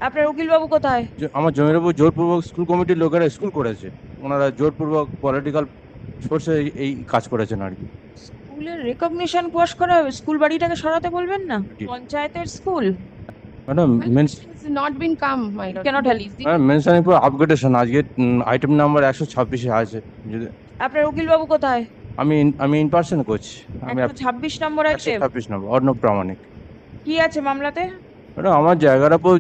আপনার উকিল বাবু কোথায়? আমার জমির উপর জোরপূর্বক স্কুল কমিটির লোকেরা স্কুল করেছে। ওনারা জোরপূর্বক পলিটিক্যাল ফোর্সে এই কাজ করেছেন আর কি। স্কুলের রেকগনিশন কোয়াশ করা হবে, স্কুল বাড়িটাকে সরাতে বলবেন না, পঞ্চায়েতের school. Madam Has not been come, my lord. Cannot help. Mentioning for upgradation আজকে আইটেম নাম্বার 126-এ আছে। যদি আপনার উকিল বাবু কোথায়? আমি আমি ইন পার্সন করছি। আমি 126 নম্বর আছে। 126 নম্বর অর্ণব প্রামাণিক। কি আছে মামলাতে? ম্যাডাম আমার জায়গার উপর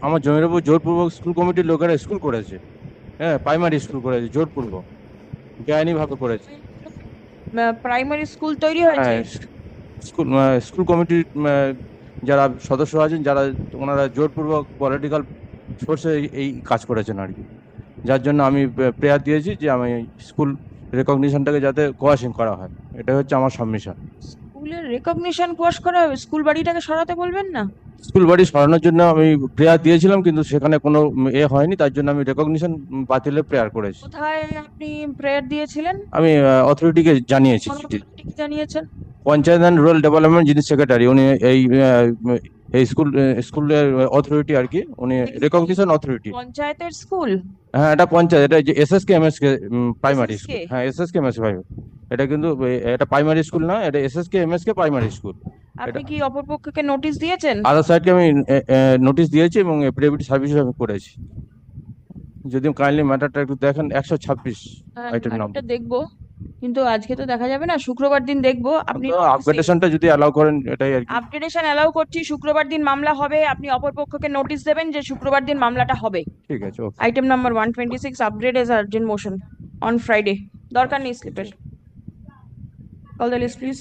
আমার জমির উপর জোরপূর্বক স্কুল কমিটির লোকেরা স্কুল করেছে। হ্যাঁ, প্রাইমারি স্কুল করেছে জোরপূর্বক, বেআইনিভাবে করেছে। প্রাইমারি স্কুল তৈরি হয়েছে? হ্যাঁ, স্কুল স্কুল কমিটির যারা সদস্য আছেন, যারা ওনারা জোরপূর্বক পলিটিক্যাল ফোর্সে এই কাজ করেছেন আর কি। যার জন্য আমি প্রেয়ার দিয়েছি যে আমি স্কুল রেকগনিশনটাকে যাতে কোয়াশিং করা হয়, এটা হচ্ছে আমার সাবমিশন। স্কুলের রেকগনিশন কোয়াশ করা হবে, স্কুল বাড়িটাকে সরাতে বলবেন না। স্কুল বাড়ি সরানোর জন্য আমি প্রেয়ার দিয়েছিলাম, কিন্তু সেখানে কোনো হয়নি, তার জন্য আমি রেকগনিশন বাতিলের প্রেয়ার করেছি। কোথায় আপনি প্রেয়ার দিয়েছিলেন? আমি অথরিটিকে জানিয়েছি কোন চিঠি। authority কে জানিয়েছেন? পঞ্চায়েত অ্যান্ড রুরাল ডেভেলপমেন্ট যিনি সেক্রেটারি, উনি এই স্কুলের অথরিটি আর কি, উনি রেকগনিশন অথরিটি। পঞ্চায়েতের স্কুল? হ্যাঁ, এটা পঞ্চায়েত, এটা যে SSK MSK primary SSK? School. হ্যাঁ, এসএসকে এমএসকে ভাই, এটা কিন্তু এটা প্রাইমারি স্কুল না, এটা এসএসকে এমএসকে প্রাইমারি স্কুল। আপনি কি অপরপক্ষকে নোটিশ দিয়েছেন? আদার সাইডকে আমি নোটিশ দিয়েছি এবং এফিডেভিট সার্ভিস আমি করেছি। যদি কাইন্ডলি ম্যাটারটা একটু দেখেন, 126 আইটেম নাম্বার। এটা দেখবো, কিন্তু আজকে তো দেখা যাবে না, শুক্রবার দিন দেখবো। আপনি আপগ্রেডেশনটা যদি অ্যালাউ করেন, এটাই আর কি। আপডেটেশন অ্যালাউ করছি, শুক্রবার দিন মামলা হবে, আপনি অপরপক্ষকে নোটিশ দেবেন যে শুক্রবার দিন মামলাটা হবে। ঠিক আছে, okay. Item number 126, upgrade as urgent motion on Friday. দরকার নেই স্লিপের। Call the list please.